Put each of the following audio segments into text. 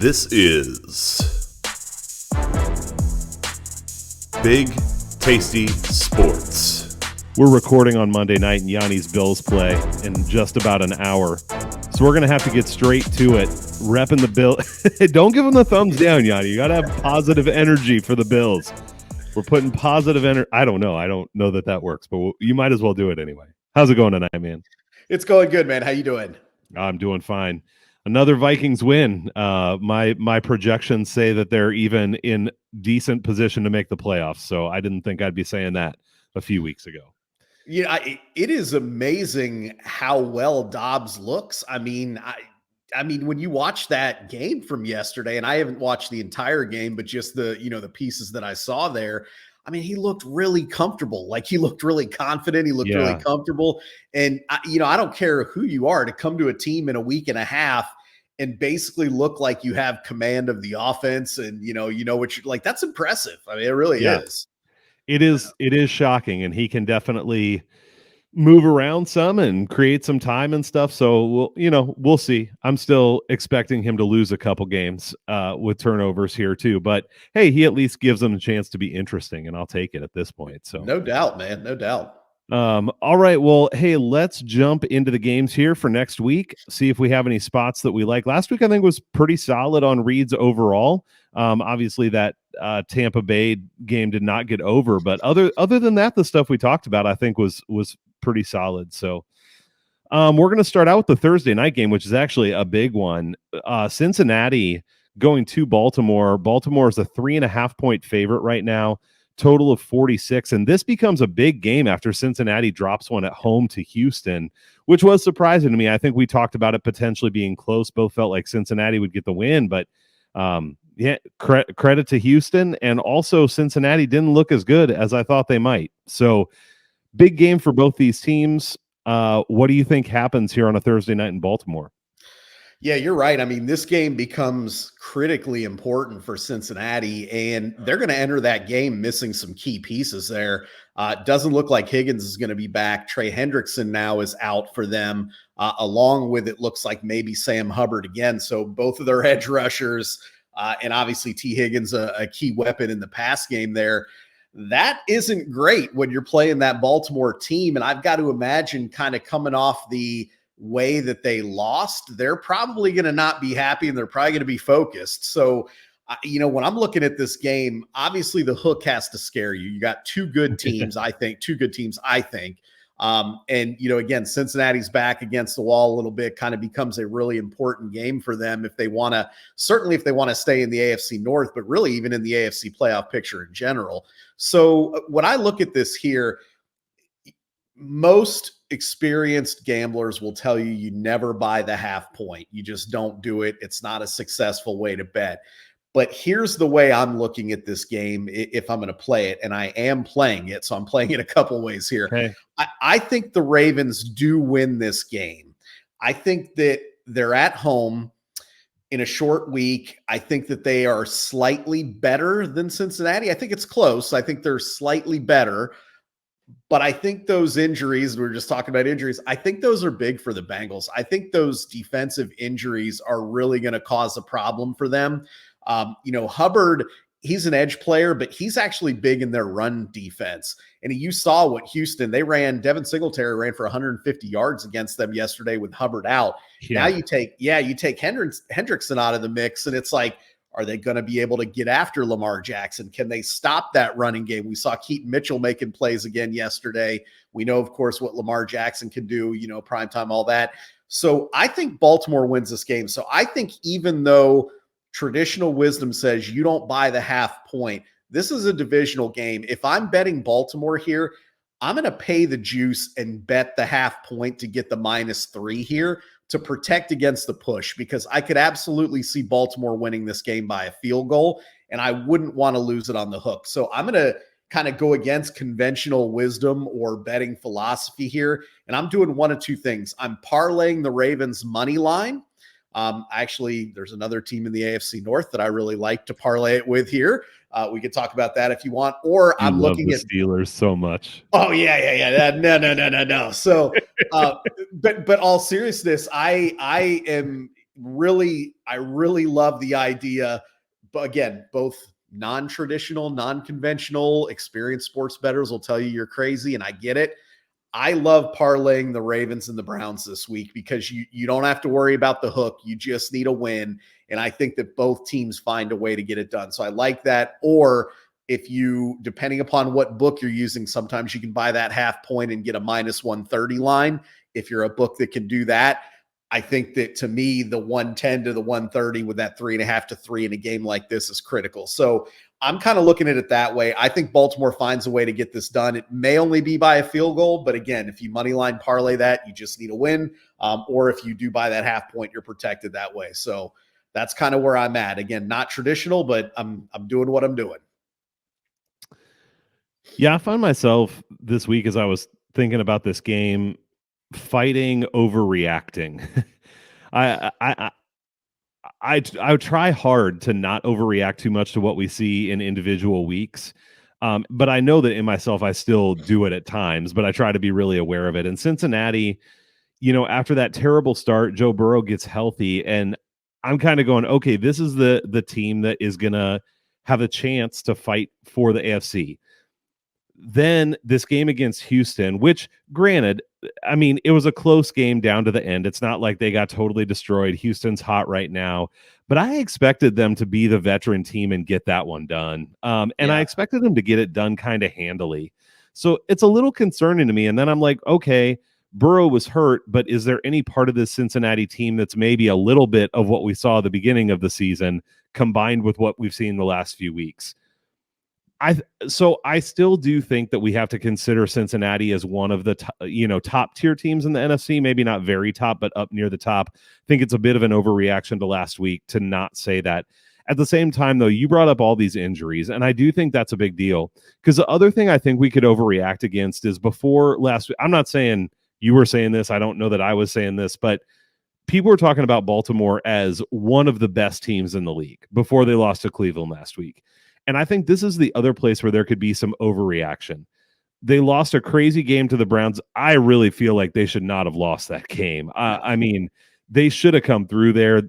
This is Big Tasty Sports. We're recording on Monday night, and Yanni's Bills play in just about an hour. So we're going to have to get straight to it. Repping the Bill. Don't give them the thumbs down, Yanni. You got to have positive energy for the Bills. We're putting positive energy. I don't know that works, but you might as well do it anyway. How's it going tonight, man? It's going good, man. How you doing? I'm doing fine. Another Vikings win. My projections say that they're even in decent position to make the playoffs. So I didn't think I'd be saying that a few weeks ago. Yeah, it is amazing how well Dobbs looks. I mean, when you watch that game from yesterday, and I haven't watched the entire game, but just the pieces that I saw there, I mean, he looked really comfortable. Like, he looked really confident. He looked really comfortable. And, I don't care who you are, to come to a team in a week and a half and basically look like you have command of the offense and, what you're like, that's impressive. I mean, it really is. It is shocking, and he can definitely move around some and create some time and stuff. So we'll see. I'm still expecting him to lose a couple games with turnovers here too. But hey, he at least gives them a chance to be interesting, and I'll take it at this point. So no doubt, man, no doubt. All right. Well, hey, let's jump into the games here for next week. See if we have any spots that we like. Last week, I think, was pretty solid on reads overall. Obviously, that Tampa Bay game did not get over, but other than that, the stuff we talked about, I think, was pretty solid. So we're going to start out with the Thursday night game, which is actually a big one. Cincinnati going to Baltimore. Baltimore is a 3.5-point favorite right now. Total of 46, and this becomes a big game after Cincinnati drops one at home to Houston, which was surprising to me. I think we talked about it potentially being close. Both felt like Cincinnati would get the win, but credit to Houston, and also Cincinnati didn't look as good as I thought they might. So big game for both these teams. What do you think happens here on a Thursday night in Baltimore? Yeah, you're right. I mean, this game becomes critically important for Cincinnati, and they're going to enter that game missing some key pieces there. Doesn't look like Higgins is going to be back. Trey Hendrickson now is out for them, along with, it looks like, maybe Sam Hubbard again. So both of their edge rushers, and obviously T. Higgins, a key weapon in the pass game there. That isn't great when you're playing that Baltimore team, and I've got to imagine, kind of coming off the way that they lost, they're probably going to not be happy, and they're probably going to be focused. So, when I'm looking at this game, obviously the hook has to scare you. You got two good teams, I think. And, again, Cincinnati's back against the wall a little bit, kind of becomes a really important game for them if they want to stay in the AFC North, but really even in the AFC playoff picture in general. So when I look at this here, most experienced gamblers will tell you, you never buy the half point. You just don't do it. It's not a successful way to bet. But here's the way I'm looking at this game if I'm going to play it, and I am playing it, so I'm playing it a couple ways here. Okay. I think the Ravens do win this game. I think that they're at home in a short week. I think that they are slightly better than Cincinnati. I think it's close. I think they're slightly better. But I think those injuries, we were just talking about injuries, I think those are big for the Bengals. I think those defensive injuries are really going to cause a problem for them. Hubbard, he's an edge player, but he's actually big in their run defense. And you saw what Houston, Devin Singletary ran for 150 yards against them yesterday with Hubbard out. Yeah. Now you take Hendrickson out of the mix, and it's like, are they going to be able to get after Lamar Jackson? Can they stop that running game? We saw Keaton Mitchell making plays again yesterday. We know, of course, what Lamar Jackson can do, primetime, all that. So I think Baltimore wins this game. So I think, even though traditional wisdom says you don't buy the half point, this is a divisional game. If I'm betting Baltimore here, I'm going to pay the juice and bet the half point to get the -3 here to protect against the push, because I could absolutely see Baltimore winning this game by a field goal, and I wouldn't want to lose it on the hook. So I'm going to kind of go against conventional wisdom or betting philosophy here, and I'm doing one of two things. I'm parlaying the Ravens money line. Actually, there's another team in the AFC North that I really like to parlay it with here. We could talk about that if you want. Or I'm looking at Steelers so much. Oh yeah. No. So, but all seriousness, I am I really love the idea. But again, both non-traditional, non-conventional, experienced sports bettors will tell you you're crazy, and I get it. I love parlaying the Ravens and the Browns this week because you don't have to worry about the hook. You just need a win. And I think that both teams find a way to get it done. So I like that. Or if you, depending upon what book you're using, sometimes you can buy that half point and get a -130 line. If you're a book that can do that, I think that to me, the 110 to the 130 with that 3.5 to 3 in a game like this is critical. So I'm kind of looking at it that way. I think Baltimore finds a way to get this done. It may only be by a field goal, but again, if you money line parlay that, you just need a win. Or if you do buy that half point, you're protected that way. So that's kind of where I'm at. Again, not traditional, but I'm doing what I'm doing. Yeah, I found myself this week as I was thinking about this game fighting overreacting. I I I try hard to not overreact too much to what we see in individual weeks. But I know that in myself, I still do it at times, but I try to be really aware of it. And Cincinnati, after that terrible start, Joe Burrow gets healthy, and I'm kind of going, okay, this is the team that is gonna have a chance to fight for the AFC. Then this game against Houston, which granted, I mean, it was a close game down to the end. It's not like they got totally destroyed. Houston's hot right now, but I expected them to be the veteran team and get that one done. And I expected them to get it done kind of handily. So it's a little concerning to me. And then I'm like, okay, Burrow was hurt, but is there any part of this Cincinnati team that's maybe a little bit of what we saw at the beginning of the season combined with what we've seen the last few weeks? So I still do think that we have to consider Cincinnati as one of the top tier teams in the NFC, maybe not very top, but up near the top. I think it's a bit of an overreaction to last week to not say that. At the same time, though, you brought up all these injuries, and I do think that's a big deal because the other thing I think we could overreact against is before last week. I'm not saying you were saying this. I don't know that I was saying this, but people were talking about Baltimore as one of the best teams in the league before they lost to Cleveland last week. And I think this is the other place where there could be some overreaction. They lost a crazy game to the Browns. I really feel like they should not have lost that game. I mean, they should have come through there.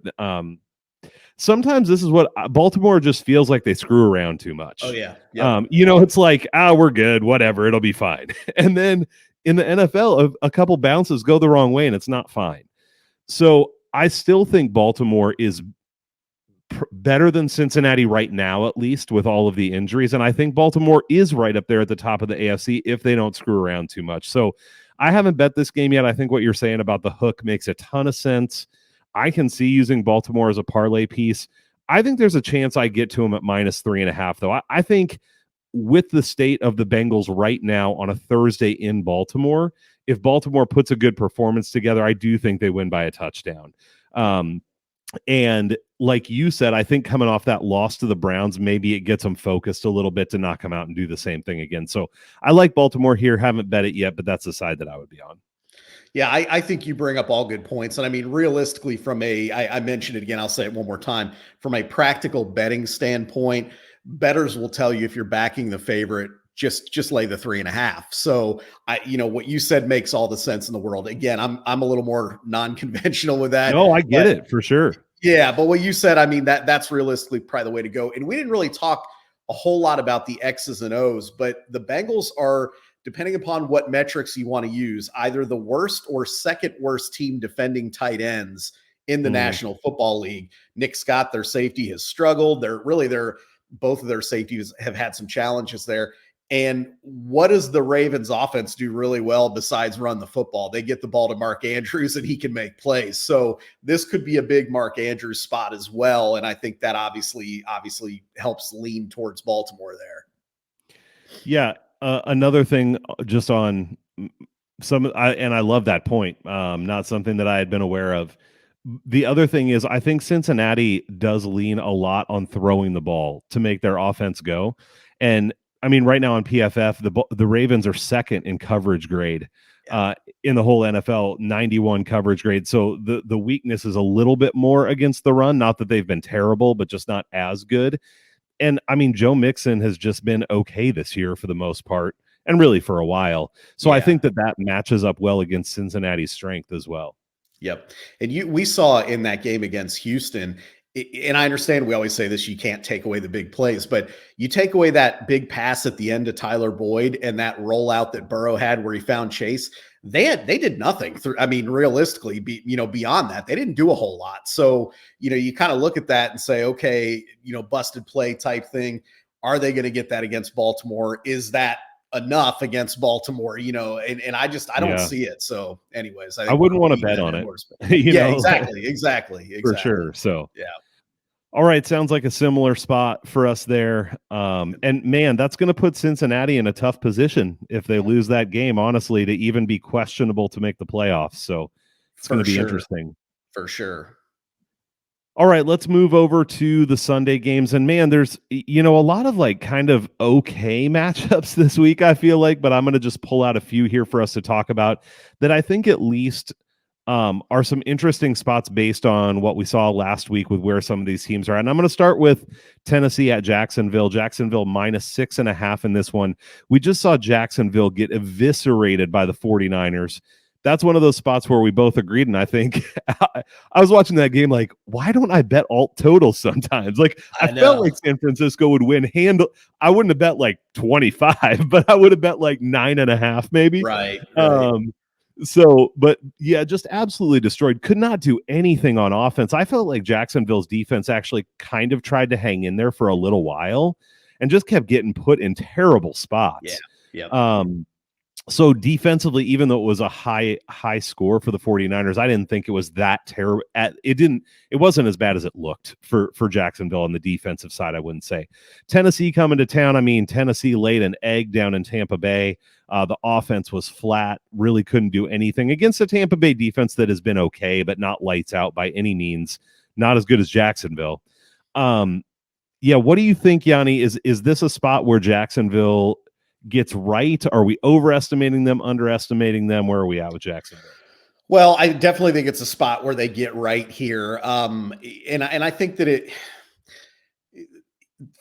Sometimes this is what Baltimore just feels like they screw around too much. Oh, yeah. Yep. It's like, we're good, whatever, it'll be fine. And then in the NFL, a couple bounces go the wrong way and it's not fine. So I still think Baltimore is better than Cincinnati right now, at least with all of the injuries. And I think Baltimore is right up there at the top of the AFC if they don't screw around too much. So I haven't bet this game yet. I think what you're saying about the hook makes a ton of sense. I can see using Baltimore as a parlay piece. I think there's a chance I get to them at -3.5, though. I think with the state of the Bengals right now on a Thursday in Baltimore, if Baltimore puts a good performance together, I do think they win by a touchdown. And like you said, I think coming off that loss to the Browns, maybe it gets them focused a little bit to not come out and do the same thing again. So I like Baltimore here. Haven't bet it yet, but that's the side that I would be on. Yeah, I think you bring up all good points. And I mean, realistically, I mentioned it again, I'll say it one more time. From a practical betting standpoint, bettors will tell you if you're backing the favorite, just lay the 3.5. So what you said makes all the sense in the world. Again, I'm a little more non-conventional with that. No, I get it for sure. Yeah, but what you said, I mean, that's realistically probably the way to go. And we didn't really talk a whole lot about the X's and O's, but the Bengals are, depending upon what metrics you want to use, either the worst or second worst team defending tight ends in the National Football League. Nick Scott, their safety, has struggled. Both of their safeties have had some challenges there. And what does the Ravens offense do really well besides run the football? They get the ball to Mark Andrews and he can make plays. So this could be a big Mark Andrews spot as well. And I think that obviously helps lean towards Baltimore there. Yeah. Another thing just on I love that point. Not something that I had been aware of. The other thing is I think Cincinnati does lean a lot on throwing the ball to make their offense go. And I mean, right now on PFF, the Ravens are second in coverage grade in the whole NFL, 91 coverage grade. So the weakness is a little bit more against the run. Not that they've been terrible, but just not as good. And I mean, Joe Mixon has just been okay this year for the most part, and really for a while. So I think that matches up well against Cincinnati's strength as well. Yep. And we saw in that game against Houston, and I understand we always say this, you can't take away the big plays, but you take away that big pass at the end to Tyler Boyd and that rollout that Burrow had where he found Chase. They did nothing through. I mean, realistically, beyond that, they didn't do a whole lot. So, you kind of look at that and say, okay, busted play type thing. Are they going to get that against Baltimore? Is that enough against Baltimore, and I don't see it. So anyways, I I think wouldn't want to bet on it, yeah, exactly. For sure. So, yeah. All right. Sounds like a similar spot for us there. And man, that's going to put Cincinnati in a tough position if they lose that game, honestly, to even be questionable to make the playoffs. So it's going to be interesting. For sure. All right, let's move over to the Sunday games. And man, there's, a lot of like kind of okay matchups this week, I feel like, but I'm going to just pull out a few here for us to talk about that I think at least are some interesting spots based on what we saw last week with where some of these teams are. And I'm going to start with Tennessee at Jacksonville. Jacksonville -6.5 in this one. We just saw Jacksonville get eviscerated by the 49ers. That's one of those spots where we both agreed. And I think I was watching that game like, why don't I bet alt totals sometimes? Like, I felt like San Francisco would win handle. I wouldn't have bet like 25, but I would have bet like 9.5 maybe. Right. So, but yeah, just absolutely destroyed. Could not do anything on offense. I felt like Jacksonville's defense actually kind of tried to hang in there for a little while and just kept getting put in terrible spots. Yeah. So defensively, even though it was a high score for the 49ers, I didn't think it was that terrible. It wasn't as bad as it looked for Jacksonville on the defensive side, I wouldn't say. Tennessee coming to town. I mean, Tennessee laid an egg down in Tampa Bay. The offense was flat, really couldn't do anything against a Tampa Bay defense that has been okay, but not lights out by any means. Not as good as Jacksonville. Yeah, what do you think, Yanni? Is this a spot where Jacksonville gets right? Are we overestimating them, underestimating them? Where are we at with Jacksonville? Well, I definitely think it's a spot where they get right here. And I think that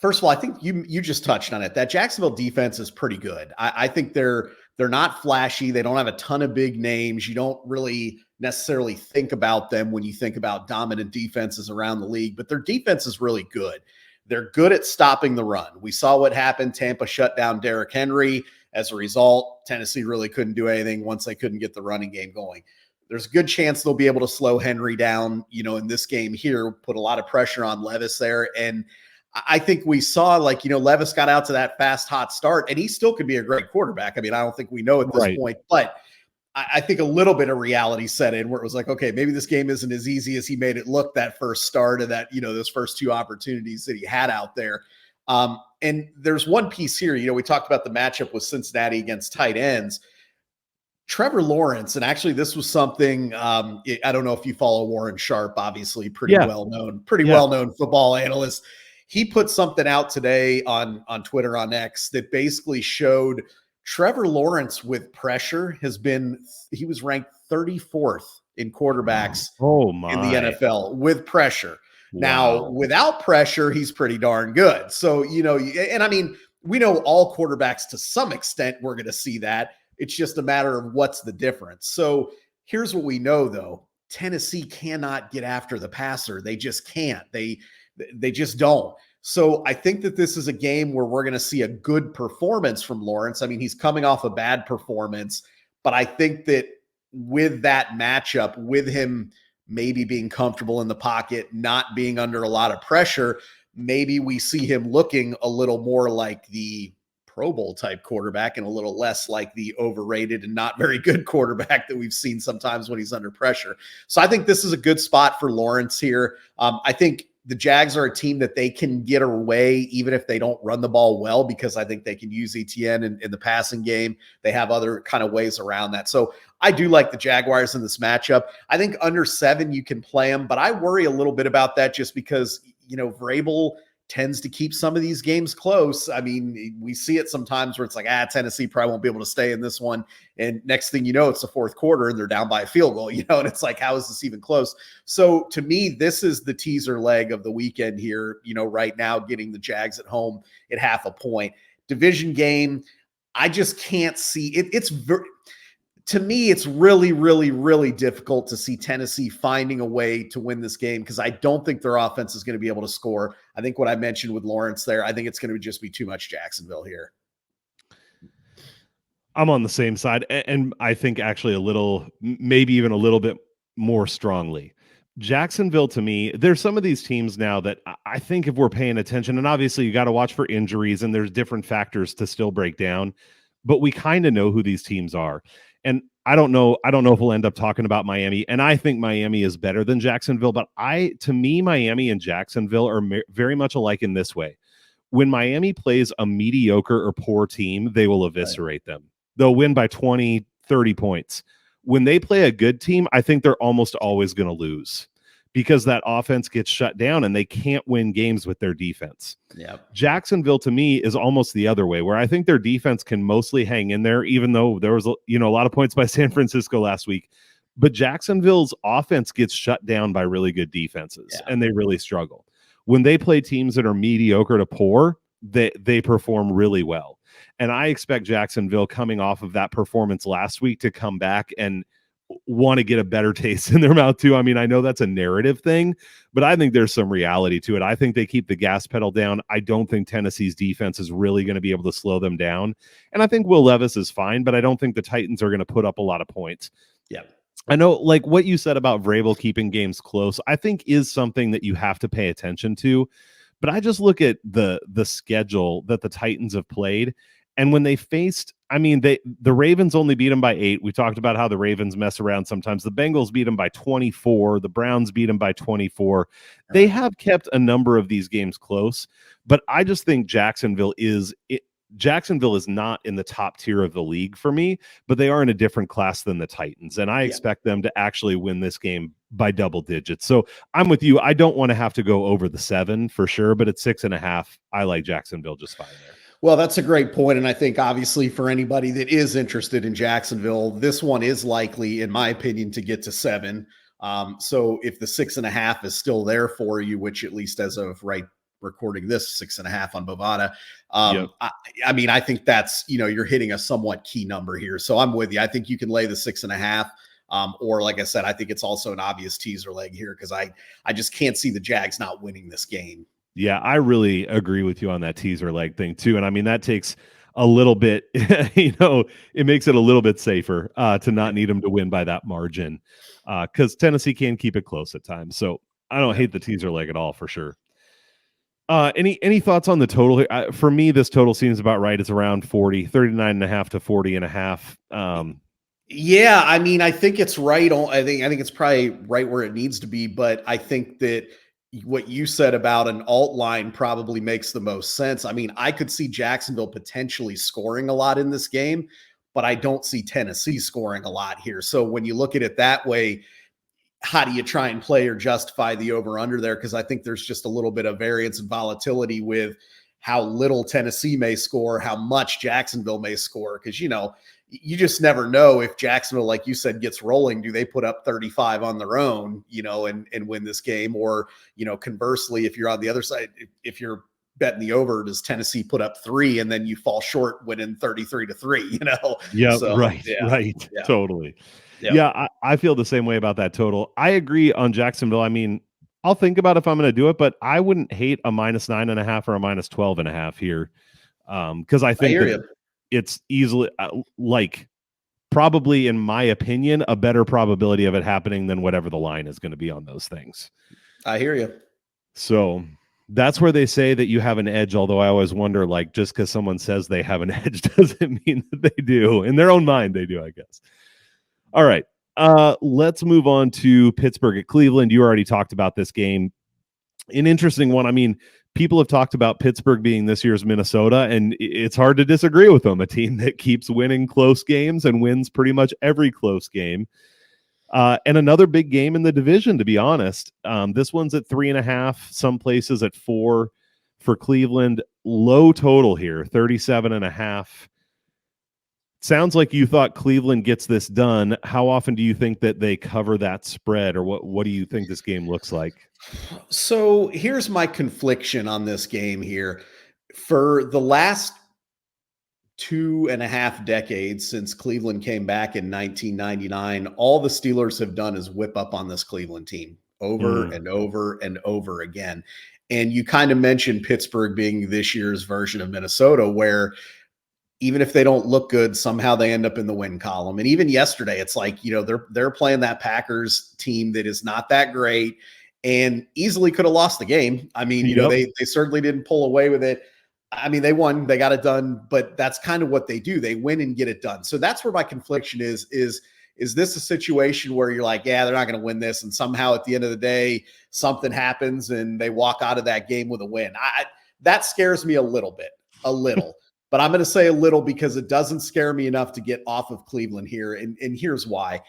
first of all, I think you just touched on it. That Jacksonville defense is pretty good. I think they're not flashy. They don't have a ton of big names. You don't really necessarily think about them when you think about dominant defenses around the league, but their defense is really good. They're good at stopping the run. We saw what happened. Tampa shut down Derrick Henry. As a result, Tennessee really couldn't do anything once they couldn't get the running game going. There's a good chance they'll be able to slow Henry down, in this game here, put a lot of pressure on Levis there. And I think we saw Levis got out to that fast, hot start, and he still could be a great quarterback. I mean, I don't think we know at this point, but I think a little bit of reality set in where it was like, okay, maybe this game isn't as easy as he made it look that first start of that, those first two opportunities that he had out there. And there's one piece here, we talked about the matchup with Cincinnati against tight ends. Trevor Lawrence, and actually this was something, I don't know if you follow Warren Sharp, obviously pretty well-known football analyst. He put something out today on Twitter, on X, that basically showed Trevor Lawrence with pressure he was ranked 34th in quarterbacks in the NFL with pressure. Wow. Now, without pressure, he's pretty darn good. So, and I mean, we know all quarterbacks to some extent we're going to see that. It's just a matter of what's the difference. So here's what we know, though. Tennessee cannot get after the passer. They just can't. They just don't. So I think that this is a game where we're going to see a good performance from Lawrence. I mean, he's coming off a bad performance, but I think that with that matchup, with him maybe being comfortable in the pocket, not being under a lot of pressure, maybe we see him looking a little more like the Pro Bowl type quarterback and a little less like the overrated and not very good quarterback that we've seen sometimes when he's under pressure. So I think this is a good spot for Lawrence here. I think the Jags are a team that they can get away even if they don't run the ball well, because I think they can use ETN in the passing game. They have other kind of ways around that. So I do like the Jaguars in this matchup. I think under 7 you can play them, but I worry a little bit about that just because, Vrabel tends to keep some of these games close. I mean, we see it sometimes where it's like, Tennessee probably won't be able to stay in this one. And next thing you know, it's the fourth quarter and they're down by a field goal, and it's like, how is this even close? So to me, this is the teaser leg of the weekend here, right now, getting the Jags at home at 0.5 point. Division game, I just can't see it. to me, it's really, really, really difficult to see Tennessee finding a way to win this game because I don't think their offense is going to be able to score. I think what I mentioned with Lawrence there, I think it's going to just be too much Jacksonville here. I'm on the same side, and I think actually maybe even a little bit more strongly. Jacksonville, to me, there's some of these teams now that I think if we're paying attention, and obviously you got to watch for injuries, and there's different factors to still break down, but we kind of know who these teams are. And I don't know if we'll end up talking about Miami, and I think Miami is better than Jacksonville, but to me, Miami and Jacksonville are very much alike in this way. When Miami plays a mediocre or poor team, they will eviscerate them. They'll win by 20, 30 points. When they play a good team, I think they're almost always going to lose because that offense gets shut down and they can't win games with their defense. Yep. Jacksonville, to me, is almost the other way, where I think their defense can mostly hang in there, even though there was a lot of points by San Francisco last week. But Jacksonville's offense gets shut down by really good defenses, and they really struggle. When they play teams that are mediocre to poor, they perform really well. And I expect Jacksonville, coming off of that performance last week, to come back and want to get a better taste in their mouth too. I mean, I know that's a narrative thing, but I think there's some reality to it. I think they keep the gas pedal down. I don't think Tennessee's defense is really going to be able to slow them down. And I think Will Levis is fine, but I don't think the Titans are going to put up a lot of points. Yeah. I know, like what you said about Vrabel keeping games close, I think is something that you have to pay attention to. But I just look at the schedule that the Titans have played. And when they faced, I mean, the Ravens only beat them by 8. We talked about how the Ravens mess around sometimes. The Bengals beat them by 24. The Browns beat them by 24. They have kept a number of these games close. But I just think Jacksonville is not in the top tier of the league for me, but they are in a different class than the Titans. And I expect them to actually win this game by double digits. So I'm with you. I don't want to have to go over the 7 for sure, but at 6.5, I like Jacksonville just fine there. Well, that's a great point. And I think obviously for anybody that is interested in Jacksonville, this one is likely, in my opinion, to get to 7. So if the 6.5 is still there for you, which at least as of recording this 6.5 on Bovada. I mean, I think that's, you're hitting a somewhat key number here. So I'm with you. I think you can lay the 6.5. Or like I said, I think it's also an obvious teaser leg here because I just can't see the Jags not winning this game. Yeah, I really agree with you on that teaser leg thing too. And I mean, that takes a little bit, it makes it a little bit safer to not need them to win by that margin because Tennessee can keep it close at times. So I don't hate the teaser leg at all for sure. Any thoughts on the total here? For me, this total seems about right. It's around 39.5 to 40.5. Yeah, I mean, I think it's right. I think it's probably right where it needs to be, but I think that what you said about an alt line probably makes the most sense. I mean, I could see Jacksonville potentially scoring a lot in this game, but I don't see Tennessee scoring a lot here. So when you look at it that way, how do you try and play or justify the over under there? Because I think there's just a little bit of variance and volatility with how little Tennessee may score, how much Jacksonville may score. Because, you just never know if Jacksonville, like you said, gets rolling. Do they put up 35 on their own, and win this game? Or, conversely, if you're on the other side, if you're betting the over, does Tennessee put up 3 and then you fall short winning 33-3, Yeah, so, right. Yeah. Totally. Yep. Yeah, I feel the same way about that total. I agree on Jacksonville. I mean, I'll think about if I'm going to do it, but I wouldn't hate a -9.5 or a -12.5 here. Because I think it's easily probably, in my opinion, a better probability of it happening than whatever the line is going to be on those things. I hear you. So that's where they say that you have an edge. Although I always wonder, just because someone says they have an edge doesn't mean that they do. In their own mind, they do, I guess. All right. Let's move on to Pittsburgh at Cleveland. You already talked about this game. An interesting one. I mean, people have talked about Pittsburgh being this year's Minnesota, and it's hard to disagree with them. A team that keeps winning close games and wins pretty much every close game. And another big game in the division, to be honest. This one's at 3.5, some places at 4 for Cleveland. Low total here, 37.5. Sounds like you thought Cleveland gets this done. How often do you think that they cover that spread, or what do you think this game looks like? So here's my confliction on this game here. For the last 2.5 decades since Cleveland came back in 1999, all the Steelers have done is whip up on this Cleveland team over and over and over again. And you kind of mentioned Pittsburgh being this year's version of Minnesota, where even if they don't look good, somehow they end up in the win column. And even yesterday, it's like, they're playing that Packers team that is not that great and easily could have lost the game. I mean, they certainly didn't pull away with it. I mean, they won, they got it done, but that's kind of what they do. They win and get it done. So that's where my confliction is this a situation where you're like, yeah, they're not going to win this, and somehow at the end of the day, something happens and they walk out of that game with a win? That scares me a little. But I'm going to say a little because it doesn't scare me enough to get off of Cleveland here. And here's why.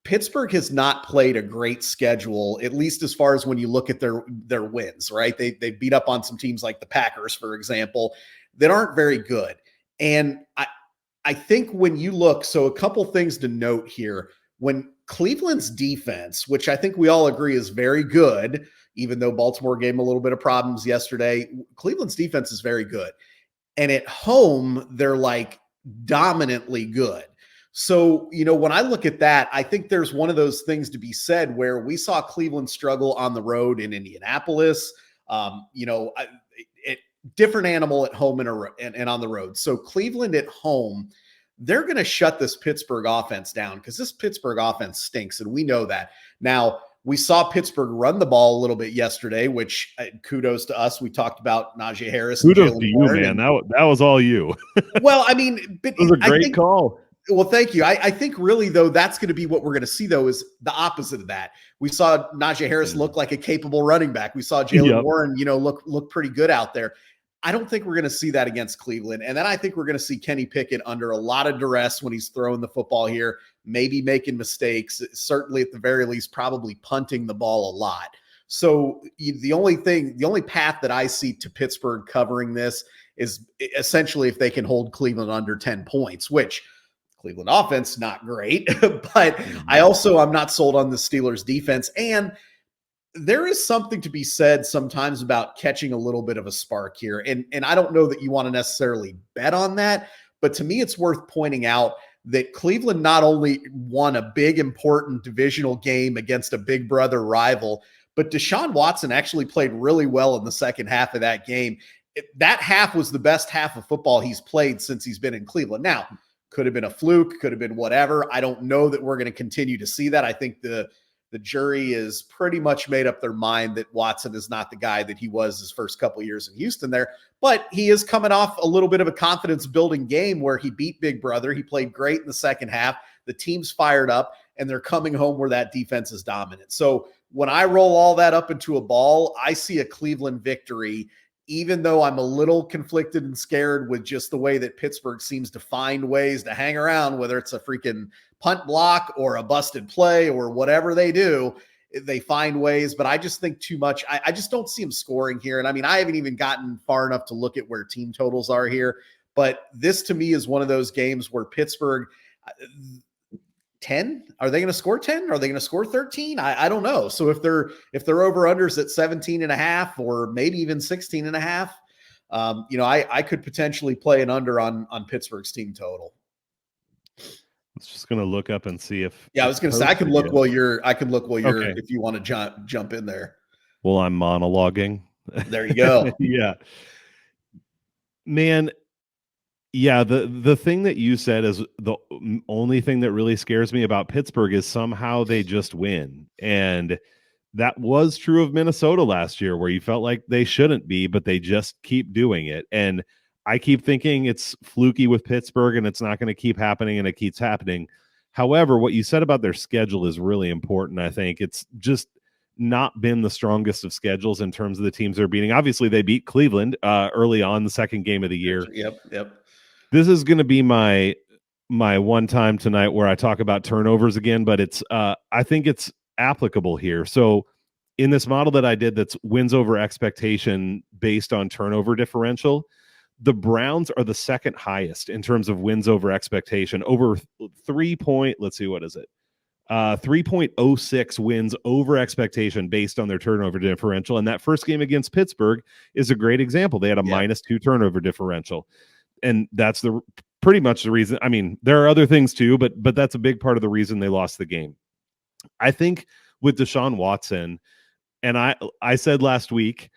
Pittsburgh has not played a great schedule, at least as far as when you look at their wins, right? They beat up on some teams like the Packers, for example, that aren't very good. And I think when you look, so a couple things to note here. When Cleveland's defense, which I think we all agree is very good, even though Baltimore gave them a little bit of problems yesterday, Cleveland's defense is very good. And at home, they're like dominantly good. So, when I look at that, I think there's one of those things to be said where we saw Cleveland struggle on the road in Indianapolis, different animal at home and on the road. So Cleveland at home, they're going to shut this Pittsburgh offense down because this Pittsburgh offense stinks. And we know that. Now, we saw Pittsburgh run the ball a little bit yesterday, which kudos to us. We talked about Najee Harris. Kudos to you, man. That was all you. Well, I mean, but it was a great call. Well, thank you. I think really, though, that's going to be what we're going to see, though, is the opposite of that. We saw Najee Harris look like a capable running back. We saw Jalen Warren, look pretty good out there. I don't think we're going to see that against Cleveland. And then I think we're going to see Kenny Pickett under a lot of duress when he's throwing the football here, maybe making mistakes, certainly at the very least, probably punting the ball a lot. So the only path that I see to Pittsburgh covering this is essentially if they can hold Cleveland under 10 points, which Cleveland offense, not great, but I'm not sold on the Steelers defense. And there is something to be said sometimes about catching a little bit of a spark here. And I don't know that you want to necessarily bet on that, but to me, it's worth pointing out that Cleveland not only won a big, important divisional game against a big brother rival, but Deshaun Watson actually played really well in the second half of that game. That half was the best half of football he's played since he's been in Cleveland. Now, could have been a fluke, could have been whatever. I don't know that we're going to continue to see that. I think the jury is pretty much made up their mind that Watson is not the guy that he was his first couple of years in Houston there, but he is coming off a little bit of a confidence building game where he beat Big Brother. He played great in the second half. The team's fired up and they're coming home where that defense is dominant. So when I roll all that up into a ball, I see a Cleveland victory, even though I'm a little conflicted and scared with just the way that Pittsburgh seems to find ways to hang around, whether it's a freaking punt block or a busted play or whatever they do, they find ways. But I just think too much. I just don't see them scoring here. And I mean, I haven't even gotten far enough to look at where team totals are here. But this to me is one of those games where Pittsburgh, 10, are they going to score 10? Are they going to score 13? I don't know. So if they're over unders at 17.5 or maybe even 16.5, I could potentially play an under on Pittsburgh's team total. I was just going to look up and see if. Yeah, I was going to say I can look while you're. Okay. If you want to jump in there. Well, I'm monologuing. There you go. Yeah, man. Yeah, the thing that you said is the only thing that really scares me about Pittsburgh is somehow they just win. And that was true of Minnesota last year, where you felt like they shouldn't be, but they just keep doing it. And I keep thinking it's fluky with Pittsburgh and it's not going to keep happening, and it keeps happening. However, what you said about their schedule is really important. I think it's just not been the strongest of schedules in terms of the teams they're beating. Obviously, they beat Cleveland early on, the second game of the year. Yep. This is going to be my one time tonight where I talk about turnovers again, but it's I think it's applicable here. So in this model that I did that's wins over expectation based on turnover differential, the Browns are the second highest in terms of wins over expectation, over 3.06 wins over expectation based on their turnover differential. And that first game against Pittsburgh is a great example. They had a -2 turnover differential. And that's pretty much the reason. I mean, there are other things too, but that's a big part of the reason they lost the game. I think with Deshaun Watson, and I said last week,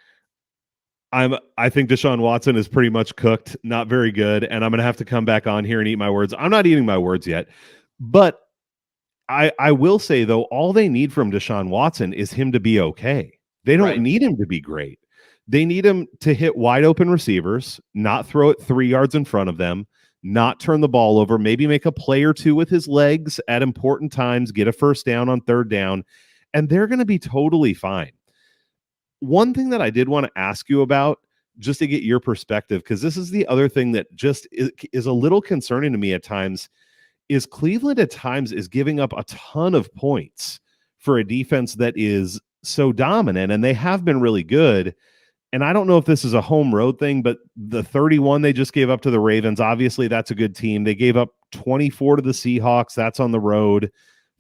I think Deshaun Watson is pretty much cooked, not very good, and I'm going to have to come back on here and eat my words. I'm not eating my words yet, but I will say, though, all they need from Deshaun Watson is him to be okay. They don't need him to be great. They need him to hit wide open receivers, not throw it 3 yards in front of them, not turn the ball over, maybe make a play or two with his legs at important times, get a first down on third down, and they're going to be totally fine. One thing that I did want to ask you about, just to get your perspective, because this is the other thing that just is a little concerning to me at times, is Cleveland at times is giving up a ton of points for a defense that is so dominant, and they have been really good. And I don't know if this is a home road thing, but the 31 they just gave up to the Ravens, obviously that's a good team. They gave up 24 to the Seahawks. That's on the road.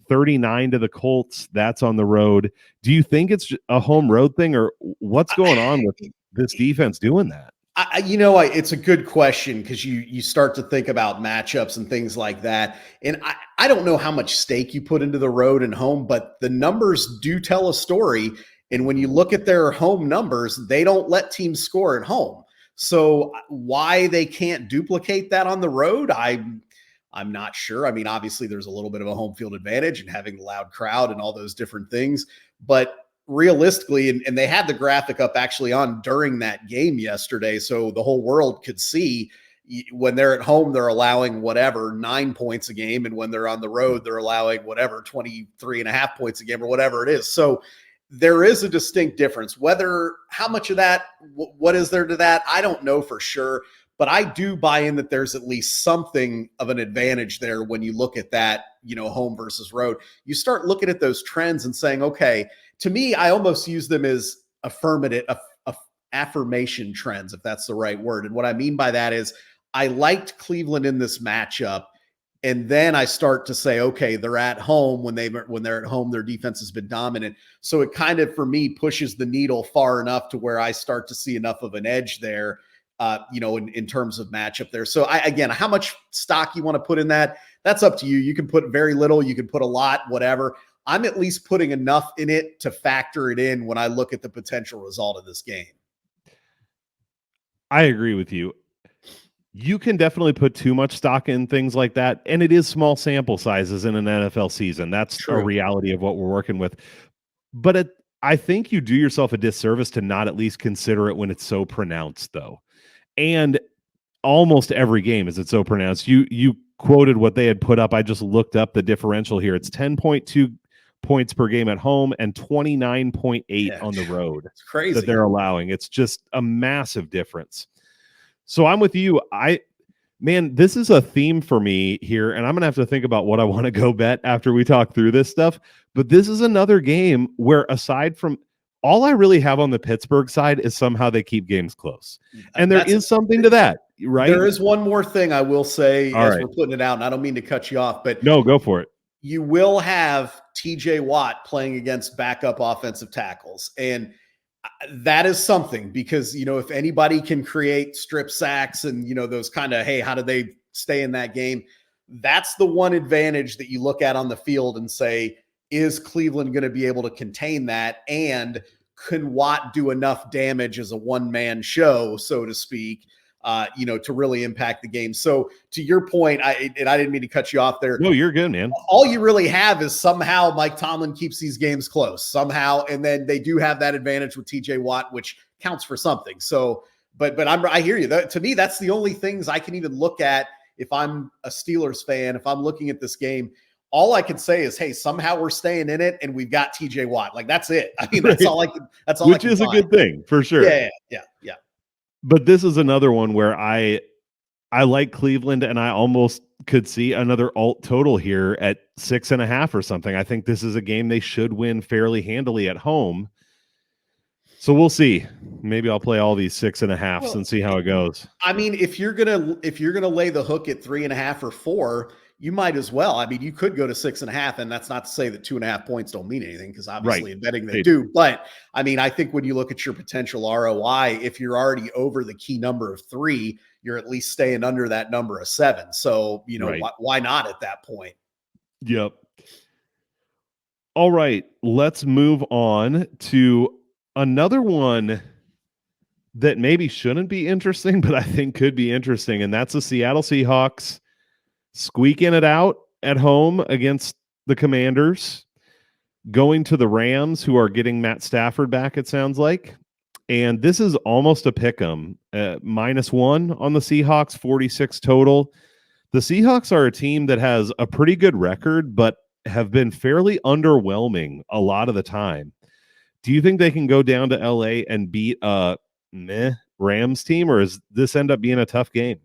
39 to the Colts. That's on the road. Do you think it's a home road thing, or what's going on with this defense doing that? It's a good question, because you start to think about matchups and things like that. And I don't know how much stake you put into the road and home, but the numbers do tell a story. And when you look at their home numbers, they don't let teams score at home. So why they can't duplicate that on the road, I'm not sure. I mean, obviously there's a little bit of a home field advantage and having the loud crowd and all those different things. But realistically, and they had the graphic up actually on during that game yesterday, so the whole world could see when they're at home, they're allowing 9 points a game. And when they're on the road, they're allowing 23.5 points a game or whatever it is. So there is a distinct difference. How much of that, what is there to that? I don't know for sure, but I do buy in that there's at least something of an advantage there when you look at that, home versus road. You start looking at those trends and saying, okay, to me, I almost use them as affirmation trends, if that's the right word. And what I mean by that is I liked Cleveland in this matchup. And then I start to say, okay, they're at home. When they're at home, their defense has been dominant. So it kind of, for me, pushes the needle far enough to where I start to see enough of an edge there, in terms of matchup there. So again, how much stock you want to put in that, that's up to you. You can put very little, you can put a lot, whatever. I'm at least putting enough in it to factor it in when I look at the potential result of this game. I agree with you. You can definitely put too much stock in things like that, and it is small sample sizes in an NFL season. That's True. A reality of what we're working with. But I think you do yourself a disservice to not at least consider it when it's so pronounced, though. And almost every game is so pronounced. You quoted what they had put up. I just looked up the differential here. It's 10.2 points per game at home and 29.8 on the road. It's crazy that they're allowing. It's just a massive difference. So I'm with you. This is a theme for me here, and I'm going to have to think about what I want to go bet after we talk through this stuff. But this is another game where, aside from all I really have on the Pittsburgh side, is somehow they keep games close. And there is something to that, right? There is one more thing I will say all as right. We're putting it out, and I don't mean to cut you off, but no, go for it. You will have TJ Watt playing against backup offensive tackles. And that is something, because, if anybody can create strip sacks and, those kind of, hey, how do they stay in that game? That's the one advantage that you look at on the field and say, is Cleveland going to be able to contain that? And can Watt do enough damage as a one-man show, so to speak, to really impact the game? So to your point, I didn't mean to cut you off there. No, you're good, man. All you really have is somehow Mike Tomlin keeps these games close somehow. And then they do have that advantage with TJ Watt, which counts for something. So, but I hear you. To me, that's the only things I can even look at. If I'm a Steelers fan, if I'm looking at this game, all I can say is, hey, somehow we're staying in it and we've got TJ Watt. Like, that's it. I mean, that's all I can, that's all Which I can is find. a good thing for sure. Yeah. But this is another one where I like Cleveland, and I almost could see another alt total here at 6.5 or something. I think this is a game they should win fairly handily at home. So we'll see. Maybe I'll play all these 6.5s and see how it goes. I mean, if you're gonna lay the hook at 3.5 or 4, you might as well. I mean, you could go to 6.5, and that's not to say that 2.5 points don't mean anything, because obviously in betting they do. But I mean, I think when you look at your potential ROI, if you're already over the key number of 3, you're at least staying under that number of 7. So, why not at that point? Yep. All right, let's move on to another one that maybe shouldn't be interesting, but I think could be interesting, and that's the Seattle Seahawks squeaking it out at home against the Commanders, going to the Rams, who are getting Matt Stafford back, it sounds like. And this is almost a pick 'em. -1 on the Seahawks, 46 total. The Seahawks are a team that has a pretty good record, but have been fairly underwhelming a lot of the time. Do you think they can go down to LA and beat a Rams team, or does this end up being a tough game?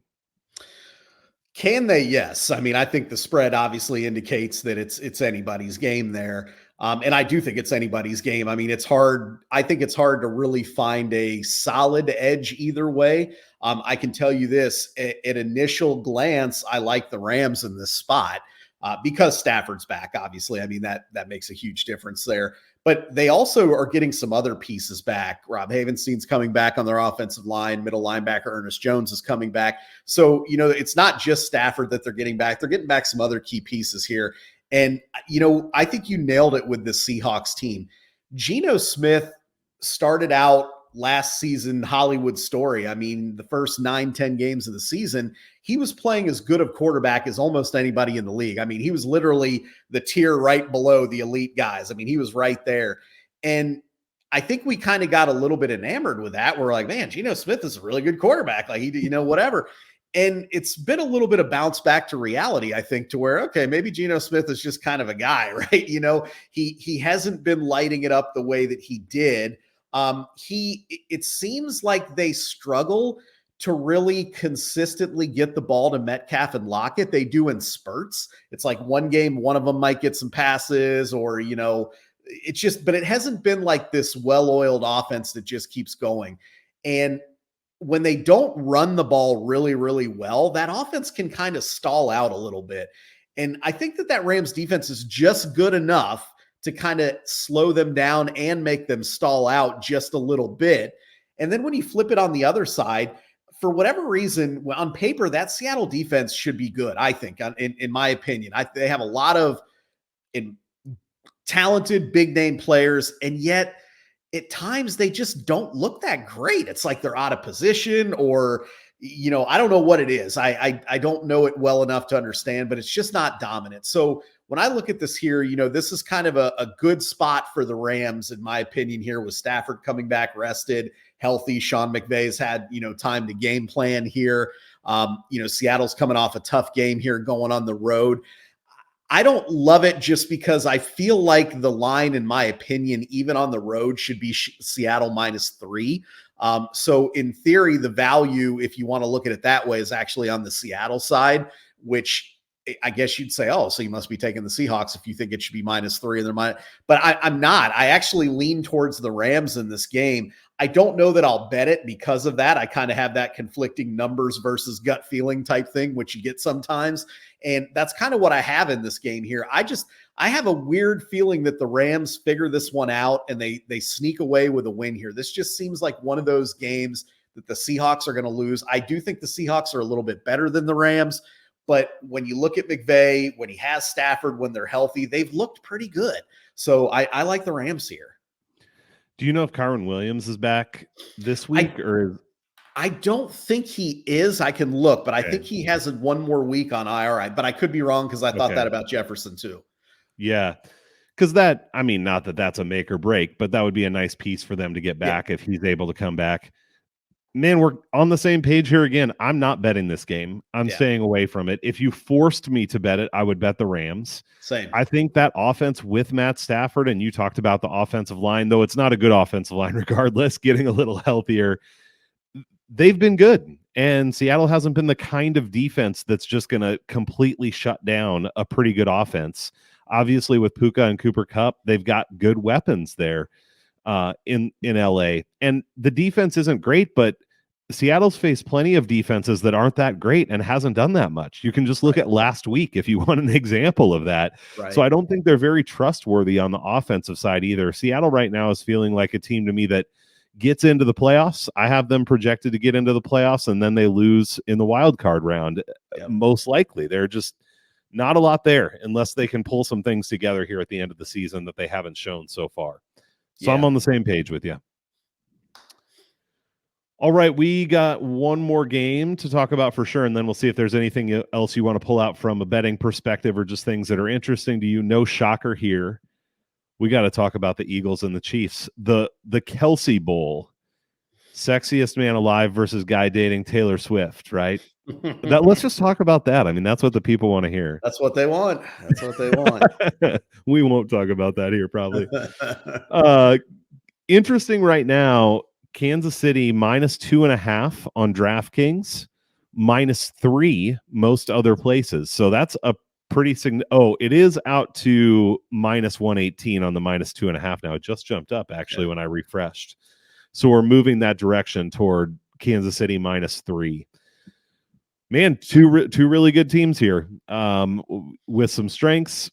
Can they? Yes. I mean, I think the spread obviously indicates that it's anybody's game there. And I do think it's anybody's game. I mean, it's hard. I think it's hard to really find a solid edge either way. I can tell you this, at initial glance, I like the Rams in this spot because Stafford's back, obviously. I mean, that makes a huge difference there. But they also are getting some other pieces back. Rob Havenstein's coming back on their offensive line. Middle linebacker Ernest Jones is coming back. So, it's not just Stafford that they're getting back. They're getting back some other key pieces here. And, I think you nailed it with the Seahawks team. Geno Smith started out last season Hollywood story. I mean, the first 9-10 games of the season, he was playing as good of quarterback as almost anybody in the league. I mean, he was literally the tier right below the elite guys. I mean, he was right there. And I think we kind of got a little bit enamored with that. We're like, man, Geno Smith is a really good quarterback. Like, whatever. And it's been a little bit of bounce back to reality, I think, to where, okay, maybe Geno Smith is just kind of a guy, right? He hasn't been lighting it up the way that he did. It seems like they struggle to really consistently get the ball to Metcalf and Lockett. They do in spurts. It's like one game, one of them might get some passes, or, it's just, but it hasn't been like this well-oiled offense that just keeps going. And when they don't run the ball really, really well, that offense can kind of stall out a little bit. And I think that Rams defense is just good enough to kind of slow them down and make them stall out just a little bit. And then when you flip it on the other side, for whatever reason, on paper, that Seattle defense should be good, I think, in my opinion. They have a lot of talented big-name players, and yet at times they just don't look that great. It's like they're out of position, or I don't know what it is. I don't know it well enough to understand, but it's just not dominant. So when I look at this here, this is kind of a good spot for the Rams, in my opinion, here, with Stafford coming back rested, healthy. Sean McVay's had, time to game plan here. Seattle's coming off a tough game here going on the road. I don't love it just because I feel like the line, in my opinion, even on the road, should be Seattle -3. So in theory, the value, if you want to look at it that way, is actually on the Seattle side, which I guess you'd say, oh, so you must be taking the Seahawks if you think it should be -3 and they're minus. But I'm not. I actually lean towards the Rams in this game. I don't know that I'll bet it because of that. I kind of have that conflicting numbers versus gut feeling type thing, which you get sometimes. And that's kind of what I have in this game here. I have a weird feeling that the Rams figure this one out and they sneak away with a win here. This just seems like one of those games that the Seahawks are going to lose. I do think the Seahawks are a little bit better than the Rams. But when you look at McVay, when he has Stafford, when they're healthy, they've looked pretty good. So I like the Rams here. Do you know if Kyron Williams is back this week? I don't think he is. I can look, but I think he has one more week on IR. But I could be wrong, because I thought that about Jefferson too. Yeah. Because not that that's a make or break, but that would be a nice piece for them to get back if he's able to come back. Man, we're on the same page here again. I'm not betting this game. I'm staying away from it. If you forced me to bet it, I would bet the Rams. Same. I think that offense with Matt Stafford, and you talked about the offensive line, though it's not a good offensive line regardless, getting a little healthier. They've been good. And Seattle hasn't been the kind of defense that's just going to completely shut down a pretty good offense. Obviously, with Puka and Cooper Kupp, they've got good weapons there in LA. And the defense isn't great, but Seattle's faced plenty of defenses that aren't that great and hasn't done that much. You can just look at last week if you want an example of that. Right. So I don't think they're very trustworthy on the offensive side either. Seattle right now is feeling like a team to me that gets into the playoffs. I have them projected to get into the playoffs, and then they lose in the wild card round. Yep. Most likely. They're just not a lot there unless they can pull some things together here at the end of the season that they haven't shown so far. So I'm on the same page with you. All right, we got one more game to talk about for sure, and then we'll see if there's anything else you want to pull out from a betting perspective or just things that are interesting to you. No shocker here. We got to talk about the Eagles and the Chiefs. The Kelsey Bowl. Sexiest man alive versus guy dating Taylor Swift, right? Let's just talk about that. I mean, that's what the people want to hear. That's what they want. That's what they want. We won't talk about that here, probably. Interesting right now. Kansas City -2.5 on DraftKings, -3 most other places. So that's a pretty it is out to -118 on the -2.5 now. It just jumped up actually when I refreshed. So we're moving that direction toward Kansas City -3. Man, two really good teams here, with some strengths,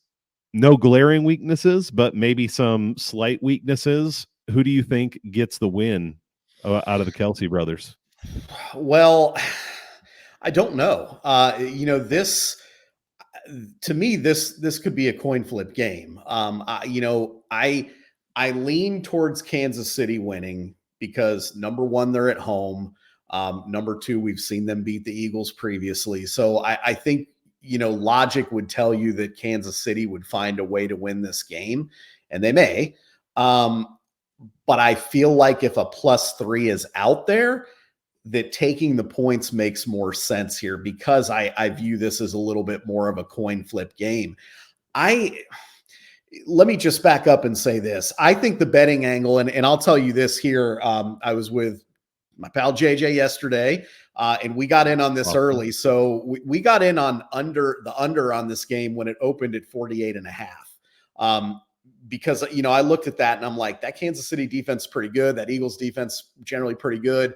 no glaring weaknesses, but maybe some slight weaknesses. Who do you think gets the win out of the Kelsey brothers? Well, I don't know. This to me, this could be a coin flip game. I lean towards Kansas City winning because number one, they're at home. Number two, we've seen them beat the Eagles previously. So I think, logic would tell you that Kansas City would find a way to win this game, and they may. But I feel like if a +3 is out there, that taking the points makes more sense here because I view this as a little bit more of a coin flip game. Let me just back up and say this. I think the betting angle, and I'll tell you this here. I was with my pal JJ yesterday, and we got in on this early. So we got in on under on this game when it opened at 48.5. Because, I looked at that and I'm like, that Kansas City defense is pretty good. That Eagles defense generally pretty good.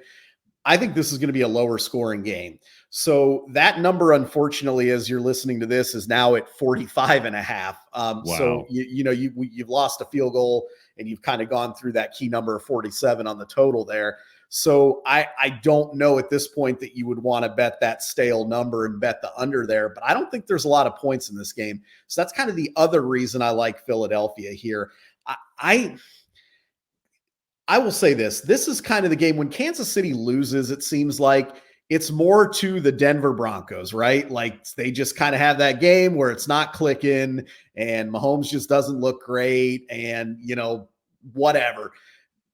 I think this is going to be a lower scoring game. So that number, unfortunately, as you're listening to this, is now at 45.5. Wow. So, you've lost a field goal and you've kind of gone through that key number of 47 on the total there. So I don't know at this point that you would want to bet that stale number and bet the under there, but I don't think there's a lot of points in this game. So that's kind of the other reason I like Philadelphia here. I will say this is kind of the game when Kansas City loses, it seems like it's more to the Denver Broncos, right? Like they just kind of have that game where it's not clicking and Mahomes just doesn't look great and, whatever.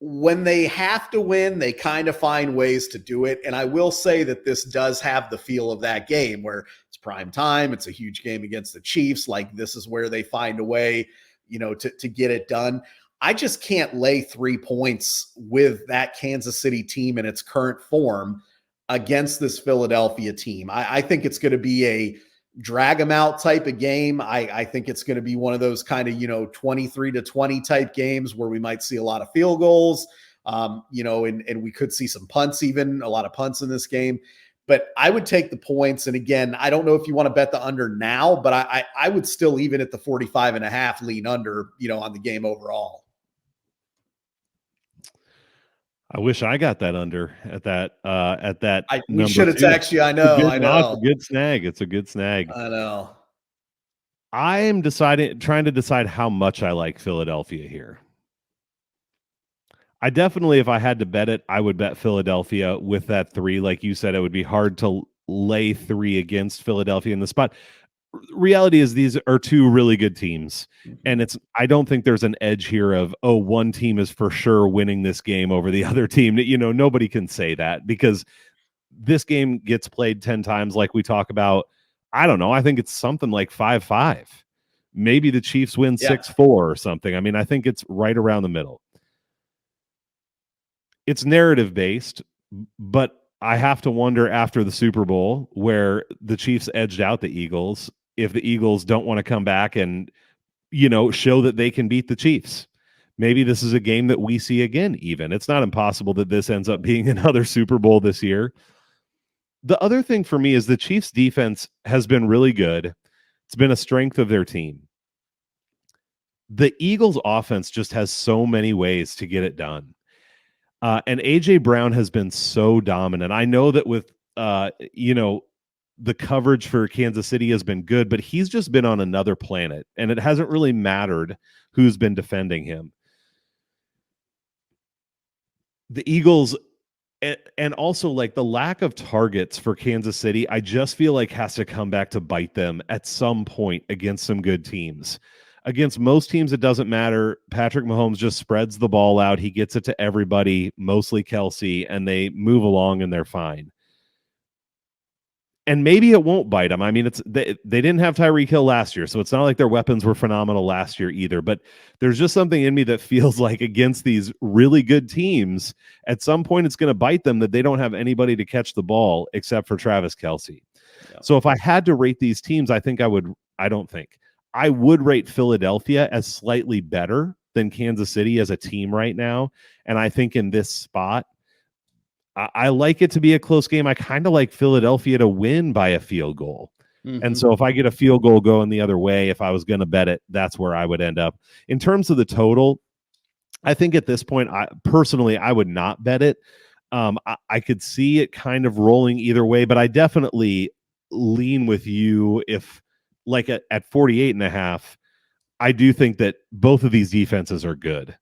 When they have to win, they kind of find ways to do it. And I will say that this does have the feel of that game where it's prime time. It's a huge game against the Chiefs. Like this is where they find a way, to get it done. I just can't lay 3 points with that Kansas City team in its current form against this Philadelphia team. I think it's going to be a drag them out type of game. I think it's going to be one of those kind of, 23-20 type games where we might see a lot of field goals, and we could see some punts, even a lot of punts in this game. But I would take the points. And again, I don't know if you want to bet the under now, but I would still, even at the 45.5, lean under, on the game overall. I wish I got that under at that. We should have texted you. I know. It's a good snag. It's a good snag. I know. I am trying to decide how much I like Philadelphia here. I definitely, if I had to bet it, I would bet Philadelphia with that 3. Like you said, it would be hard to lay 3 against Philadelphia in the spot. Reality is these are 2 really good teams. And I don't think there's an edge here of, one team is for sure winning this game over the other team. Nobody can say that because this game gets played 10 times like we talk about. I don't know. I think it's something like 5-5. Maybe the Chiefs win 6-4 or something. I mean, I think it's right around the middle. It's narrative based, but I have to wonder after the Super Bowl where the Chiefs edged out the Eagles, if the Eagles don't want to come back and, show that they can beat the Chiefs. maybe this is a game that we see again. Even it's not impossible that this ends up being another Super Bowl this year. The other thing for me is the Chiefs defense has been really good. It's been a strength of their team. The Eagles offense just has so many ways to get it done. And AJ Brown has been so dominant. I know that with, the coverage for Kansas City has been good, but he's just been on another planet, and it hasn't really mattered who's been defending him. The Eagles, and also like the lack of targets for Kansas City, I just feel like has to come back to bite them at some point against some good teams. Against most teams, it doesn't matter. Patrick Mahomes just spreads the ball out. He gets it to everybody, mostly Kelsey, and they move along and they're fine. And maybe it won't bite them. I mean, they didn't have Tyreek Hill last year, so it's not like their weapons were phenomenal last year either. But there's just something in me that feels like against these really good teams, at some point it's going to bite them that they don't have anybody to catch the ball except for Travis Kelce. Yeah. So if I had to rate these teams, I would rate Philadelphia as slightly better than Kansas City as a team right now. And I think in this spot, I like it to be a close game. I kind of like Philadelphia to win by a field goal. Mm-hmm. And so if I get a field goal going the other way, if I was going to bet it, that's where I would end up. In terms of the total, I think at this point, I would not bet it. I could see it kind of rolling either way, but I definitely lean with you if like at 48.5, I do think that both of these defenses are good.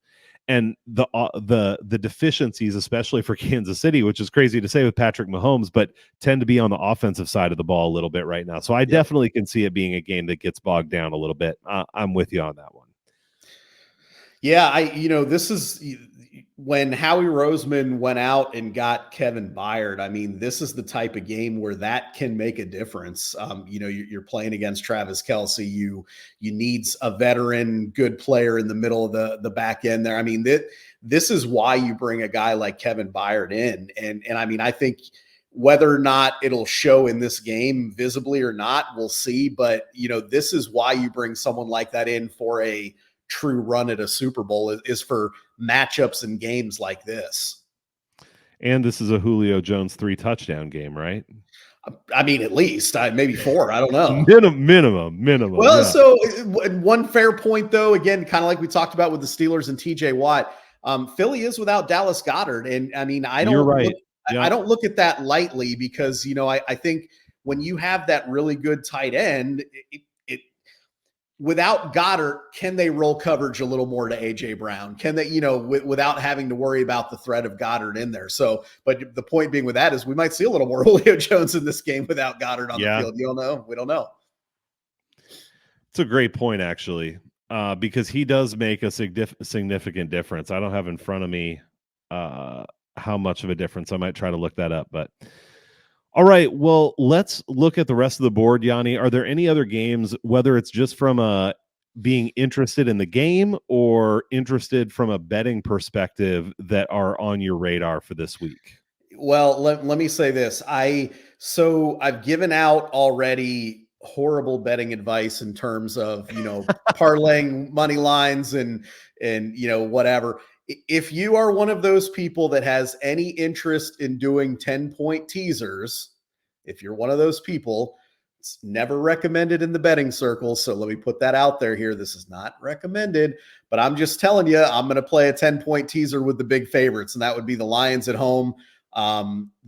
And the deficiencies, especially for Kansas City, which is crazy to say with Patrick Mahomes, but tend to be on the offensive side of the ball a little bit right now. So I definitely can see it being a game that gets bogged down a little bit. I'm with you on that one. Yeah, this is when Howie Roseman went out and got Kevin Byard. I mean, this is the type of game where that can make a difference. You're playing against Travis Kelce. You need a veteran, good player in the middle of the back end there. I mean, this is why you bring a guy like Kevin Byard in. And I mean, I think whether or not it'll show in this game visibly or not, we'll see. But, this is why you bring someone like that in for a true run at a Super Bowl is for matchups and games like this. And this is a Julio Jones 3 touchdown game, right? I mean, at least maybe 4. I don't know. Minimum. Well, yeah. So one fair point though, again, kind of like we talked about with the Steelers and TJ Watt, Philly is without Dallas Goedert. And I mean, You're right. I don't look at that lightly because, I think when you have that really good tight end, without Goddard, can they roll coverage a little more to AJ Brown? Can they, without having to worry about the threat of Goddard in there? So, but the point being with that is we might see a little more Julio Jones in this game without Goddard on the field. You don't know. We don't know. It's a great point, actually, because he does make a significant difference. I don't have in front of me how much of a difference. I might try to look that up, but all right, well, let's look at the rest of the board, Yanni. Are there any other games, whether it's just from being interested in the game or interested from a betting perspective, that are on your radar for this week? Well, let me say this. I've given out already horrible betting advice in terms of, parlaying money lines and whatever. If you are one of those people that has any interest in doing 10-point teasers, if you're one of those people, it's never recommended in the betting circles. So let me put that out there here. This is not recommended, but I'm just telling you, I'm going to play a 10-point teaser with the big favorites. And that would be the Lions at home,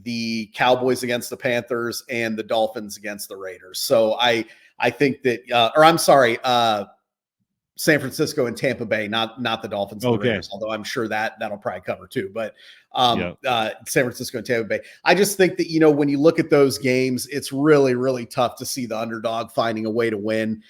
the Cowboys against the Panthers, and the Dolphins against the Raiders. So I think that, San Francisco and Tampa Bay, not the Dolphins and the Raiders, although I'm sure that'll probably cover too. But San Francisco and Tampa Bay. I just think that, when you look at those games, it's really, really tough to see the underdog finding a way to win.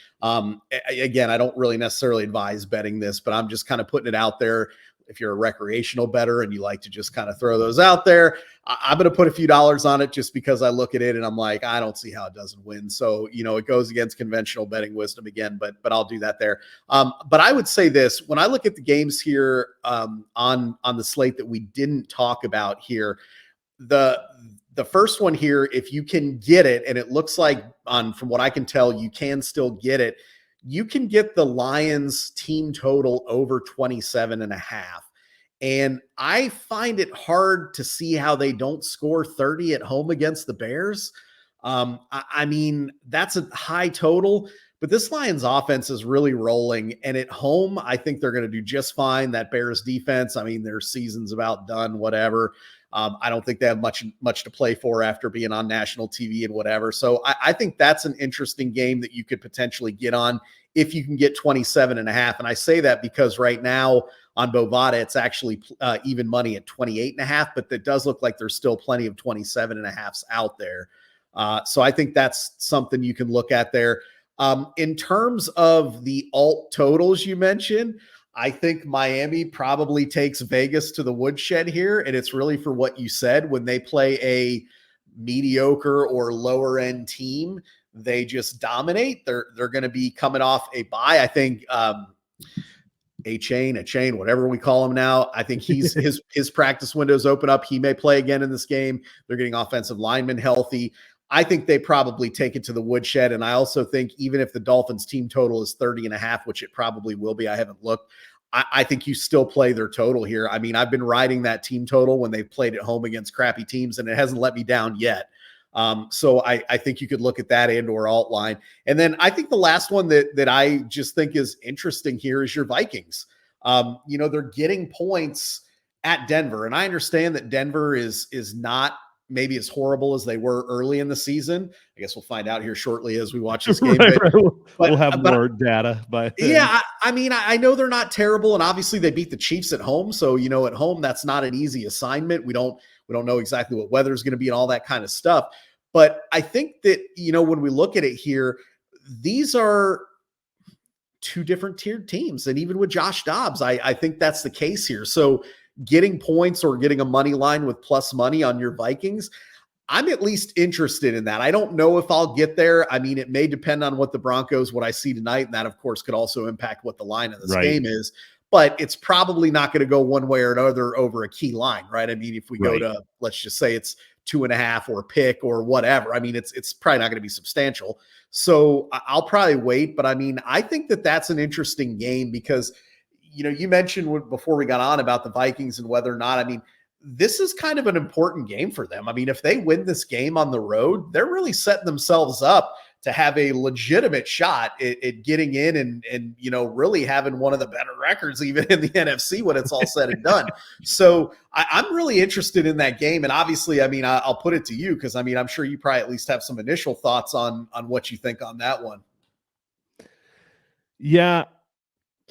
Again, I don't really necessarily advise betting this, but I'm just kind of putting it out there. If you're a recreational bettor and you like to just kind of throw those out there, I'm going to put a few dollars on it just because I look at it and I'm like, I don't see how it doesn't win. So, it goes against conventional betting wisdom again, but I'll do that there. But I would say this, when I look at the games here on the slate that we didn't talk about here, the first one here, if you can get it, and it looks like from what I can tell, you can still get it. you can get the Lions team total over 27.5. And I find it hard to see how they don't score 30 at home against the Bears. I mean, that's a high total, but this Lions offense is really rolling. And at home, I think they're going to do just fine. That Bears defense, I mean, their season's about done, whatever. I don't think they have much to play for after being on national TV and whatever. So I think that's an interesting game that you could potentially get on if you can get 27.5. And I say that because right now on Bovada, it's actually even money at 28.5, but that does look like there's still plenty of 27.5s out there. So I think that's something you can look at there. In terms of the alt totals you mentioned, I think Miami probably takes Vegas to the woodshed here. And it's really for what you said. When they play a mediocre or lower end team, they just dominate. They're going to be coming off a bye. I think a chain, whatever we call him now. I think his practice windows open up. He may play again in this game. They're getting offensive linemen healthy. I think they probably take it to the woodshed. And I also think even if the Dolphins team total is 30.5, which it probably will be, I haven't looked, I think you still play their total here. I mean, I've been riding that team total when they've played at home against crappy teams, and it hasn't let me down yet. So I think you could look at that and or alt line. And then I think the last one that I just think is interesting here is your Vikings. They're getting points at Denver. And I understand that Denver is not maybe as horrible as they were early in the season. I guess we'll find out here shortly as we watch this game. Right. We'll have more data. But yeah, I mean, I know they're not terrible, and obviously they beat the Chiefs at home. So, at home, that's not an easy assignment. We don't know exactly what weather is going to be and all that kind of stuff. But I think that, when we look at it here, these are two different tiered teams. And even with Josh Dobbs, I think that's the case here. So getting points or getting a money line with plus money on your Vikings, I'm at least interested in that. I don't know if I'll get there. I mean, it may depend on what I see tonight. And that, of course, could also impact what the line of this game is. But it's probably not going to go one way or another over a key line, right? I mean, if we go to, let's just say it's 2.5 or pick or whatever, I mean, it's probably not going to be substantial. So I'll probably wait. But I mean, I think that that's an interesting game because, you mentioned before we got on about the Vikings and whether or not, I mean, this is kind of an important game for them. I mean, if they win this game on the road, they're really setting themselves up to have a legitimate shot at getting in and really having one of the better records even in the NFC when it's all said and done. So I'm really interested in that game. And obviously, I mean, I'll put it to you because, I mean, I'm sure you probably at least have some initial thoughts on what you think on that one. Yeah.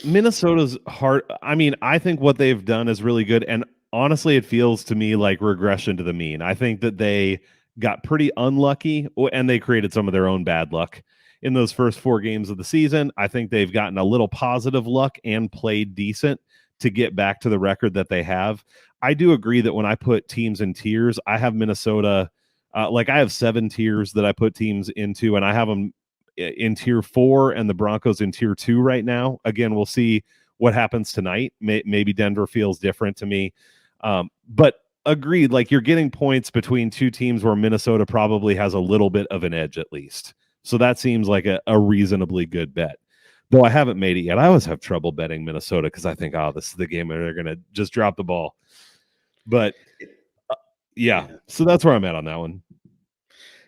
Minnesota's hard. I mean, I think what they've done is really good. And honestly, it feels to me like regression to the mean. I think that they got pretty unlucky and they created some of their own bad luck in those first 4 games of the season. I think they've gotten a little positive luck and played decent to get back to the record that they have. I do agree that when I put teams in tiers, I have Minnesota, I have 7 tiers that I put teams into, and I have them in tier 4 and the Broncos in tier 2 right now. Again, we'll see what happens tonight. Maybe Denver feels different to me. But agreed, like you're getting points between 2 teams where Minnesota probably has a little bit of an edge at least. So that seems like a reasonably good bet. Though I haven't made it yet. I always have trouble betting Minnesota because I think, this is the game where they're going to just drop the ball. But yeah, so that's where I'm at on that one.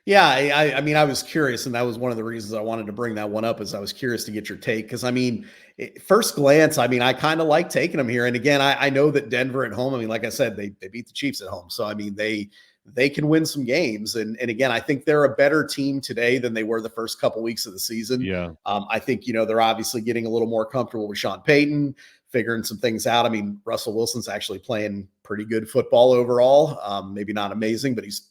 Yeah, I mean, I was curious, and that was one of the reasons I wanted to bring that one up is I was curious to get your take because, I mean, first glance, I mean, I kind of like taking them here. And again, I know that Denver at home, I mean, like I said, they beat the Chiefs at home. So, I mean, they can win some games. And again, I think they're a better team today than they were the first couple weeks of the season. Yeah. I think, they're obviously getting a little more comfortable with Sean Payton, figuring some things out. I mean, Russell Wilson's actually playing pretty good football overall. Maybe not amazing, but he's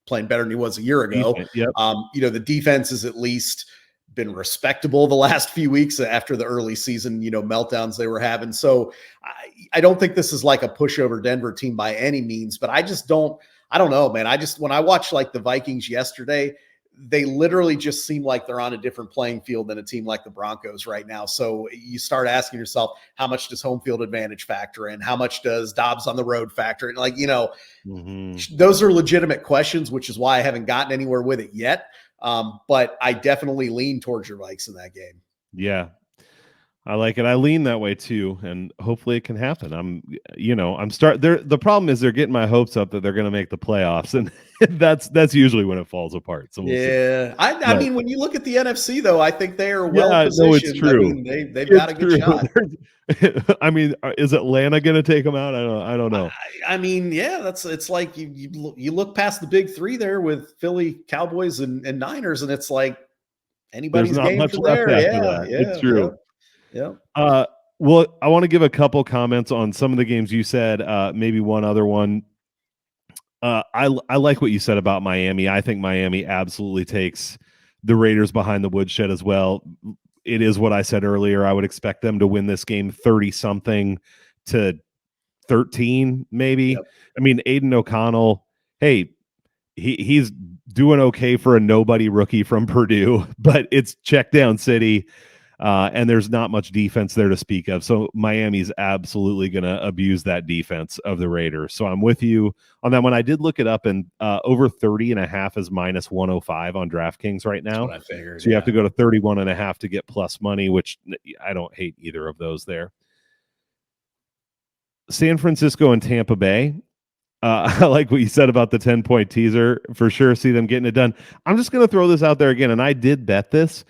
playing better than he was a year ago. Yep. The defense has at least been respectable the last few weeks after the early season, meltdowns they were having. So I don't think this is like a pushover Denver team by any means, but I don't know, man. When I watched like the Vikings yesterday, they literally just seem like they're on a different playing field than a team like the Broncos right now. So you start asking yourself, how much does home field advantage factor in? How much does Dobbs on the road factor in? Like, those are legitimate questions, which is why I haven't gotten anywhere with it yet. But I definitely lean towards your Vikes in that game. Yeah. I like it. I lean that way too, and hopefully it can happen. The problem is they're getting my hopes up that they're going to make the playoffs, and that's usually when it falls apart. So we'll see. Yeah. I But mean, when you look at the NFC, though, I think they are well yeah, no, it's positioned. I true. mean, they've got It's a good true. shot. I mean, is Atlanta going to take them out? I don't know. I mean, yeah, it's like you look past the big three there with Philly, Cowboys, and Niners, and it's like There's anybody's not game much from left there. after Yeah, that. It's yeah, yeah, true. yeah. Well, I want to give a couple comments on some of the games you said. Maybe one other one. I like what you said about Miami. I think Miami absolutely takes the Raiders behind the woodshed as well. It is what I said earlier. I would expect them to win this game 30 something to 13, maybe. Yep. I mean, Aiden O'Connell, hey, he's doing okay for a nobody rookie from Purdue, but it's check down city. And there's not much defense there to speak of. So Miami's absolutely going to abuse that defense of the Raiders. So I'm with you on that one. I did look it up, and over 30.5 is minus 105 on DraftKings right now. That's what I figured. So you have to go to 31.5 to get plus money, which I don't hate either of those there. San Francisco and Tampa Bay. I like what you said about the 10-point teaser. For sure, see them getting it done. I'm just going to throw this out there again, and I did bet this.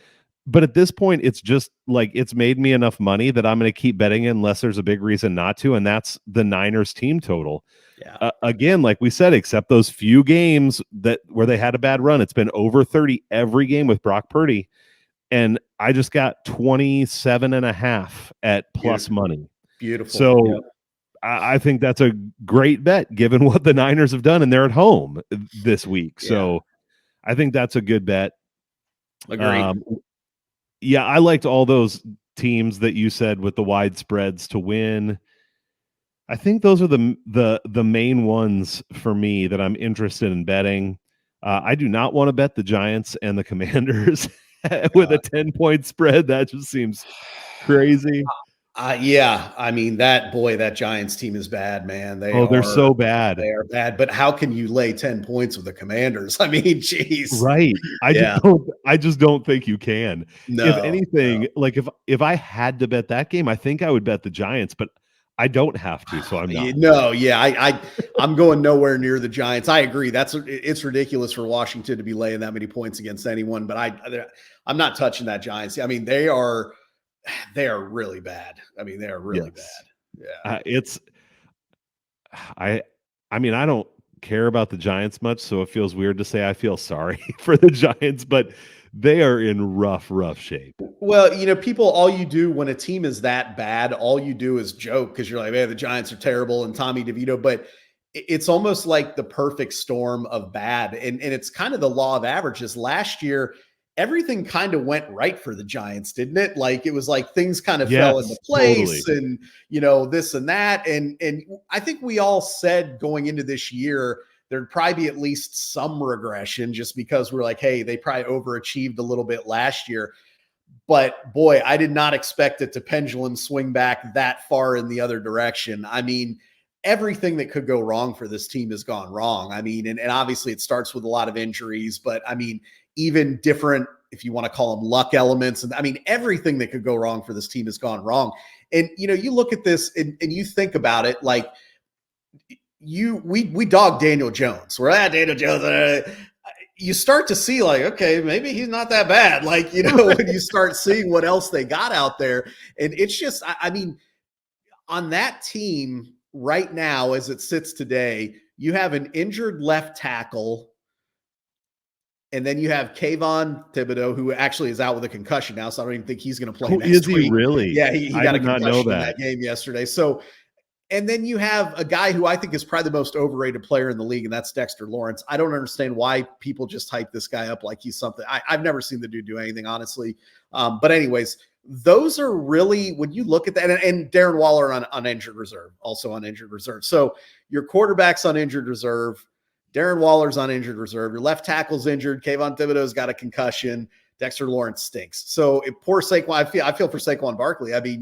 But at this point, it's just like it's made me enough money that I'm going to keep betting it unless there's a big reason not to, and that's the Niners team total. Yeah. Again, like we said, except those few games where they had a bad run, it's been over 30 every game with Brock Purdy, and I just got 27.5 at plus money. Beautiful. So yep. I think that's a great bet given what the Niners have done, and they're at home this week. Yeah. So I think that's a good bet. Agreed. Yeah, I liked all those teams that you said with the wide spreads to win. I think those are the main ones for me that I'm interested in betting. I do not want to bet the Giants and the Commanders with a 10-point spread. That just seems crazy. Yeah, I mean that Giants team is bad, man. They're so bad. They are bad. But how can you lay 10 points with the Commanders? I mean, geez. Right. I just don't think you can. No. If anything, like if I had to bet that game, I think I would bet the Giants, but I don't have to, so I'm not. No, yeah, I'm going nowhere near the Giants. I agree. It's ridiculous for Washington to be laying that many points against anyone, but I'm not touching that Giants. I mean, they are really bad. I mean, they are really bad. Yeah. I mean, I don't care about the Giants much, so it feels weird to say I feel sorry for the Giants, but they are in rough shape. Well, all you do when a team is that bad, all you do is joke because you're like, man, the Giants are terrible and Tommy DeVito, but it's almost like the perfect storm of bad. And it's kind of the law of averages. Last year, everything kind of went right for the Giants, didn't it? Like it was like things kind of fell into place and, this and that. And I think we all said going into this year, there'd probably be at least some regression just because we're like, hey, they probably overachieved a little bit last year. But boy, I did not expect it to pendulum swing back that far in the other direction. I mean, everything that could go wrong for this team has gone wrong. I mean, and obviously it starts with a lot of injuries, but I mean, even different, if you want to call them luck elements. And I mean, everything that could go wrong for this team has gone wrong. And, you look at this and you think about it, like we dog Daniel Jones. We're at Daniel Jones. You start to see like, okay, maybe he's not that bad. Like, when you start seeing what else they got out there. And it's just, I mean, on that team right now, as it sits today, you have an injured left tackle. And then you have Kayvon Thibodeau, who actually is out with a concussion now. So I don't even think he's going to play next week. Is he really? Yeah, he got a concussion in that game yesterday. So, and then you have a guy who I think is probably the most overrated player in the league, and that's Dexter Lawrence. I don't understand why people just hype this guy up like he's something. I've never seen the dude do anything, honestly. But anyways, those are really, when you look at that, and Darren Waller on injured reserve, also on injured reserve. So your quarterback's on injured reserve. Darren Waller's on injured reserve. Your left tackle's injured. Kayvon Thibodeau's got a concussion. Dexter Lawrence stinks. So poor Saquon, I feel for Saquon Barkley. I mean,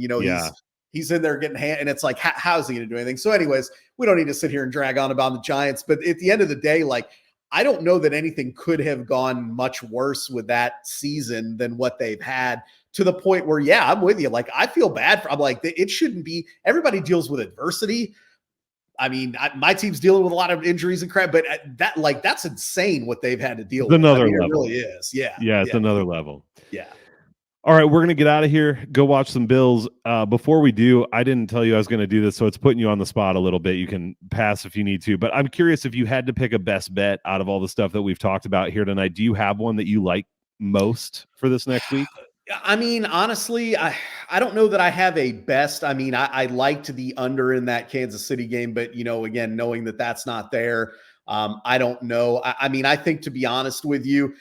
he's in there getting and it's like, how's he going to do anything? So anyways, we don't need to sit here and drag on about the Giants, but at the end of the day, like I don't know that anything could have gone much worse with that season than what they've had, to the point where, yeah, I'm with you. Like, I feel bad I'm like, it shouldn't be. Everybody deals with adversity. I mean, my team's dealing with a lot of injuries and crap, but that's insane what they've had to deal with. Another I mean, level. It really is. Yeah. Yeah, it's another level. Yeah. All right, we're going to get out of here, go watch some Bills. Before we do, I didn't tell you I was going to do this, so it's putting you on the spot a little bit. You can pass if you need to, but I'm curious, if you had to pick a best bet out of all the stuff that we've talked about here tonight, do you have one that you like most for this next week? I mean, honestly, I don't know that I have a best. I mean, I liked the under in that Kansas City game, but, again, knowing that that's not there, I don't know. I mean, I think, to be honest with you,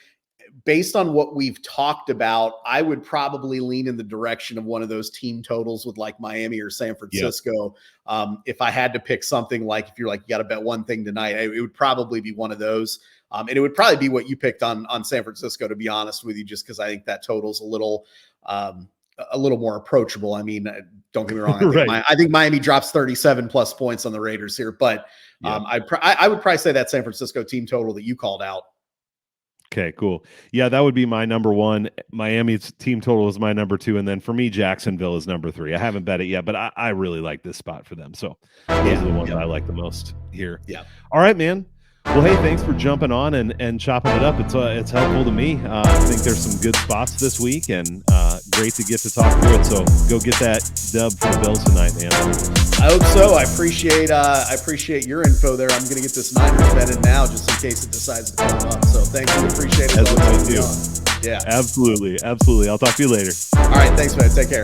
based on what we've talked about, I would probably lean in the direction of one of those team totals with like Miami or San Francisco. Yep. If I had to pick something, like, if you're like, you got to bet one thing tonight, it would probably be one of those. And it would probably be what you picked on San Francisco, to be honest with you, just because I think that total's a little more approachable. I mean, don't get me wrong. I think Miami drops 37 plus points on the Raiders here, but I would probably say that San Francisco team total that you called out. Okay, cool. Yeah, that would be my number one. Miami's team total is my number two. And then for me, Jacksonville is number three. I haven't bet it yet, but I really like this spot for them. So those are the ones that I like the most here. Yeah. All right, man. Well, hey, thanks for jumping on and chopping it up. It's helpful to me. I think there's some good spots this week, and great to get to talk through it. So go get that dub for the Bills tonight, man. I hope so. I appreciate your info there. I'm going to get this Niners betted now, just in case it decides to come up. So thank you. Appreciate it. As I do. Yeah, absolutely. I'll talk to you later. All right. Thanks, man. Take care.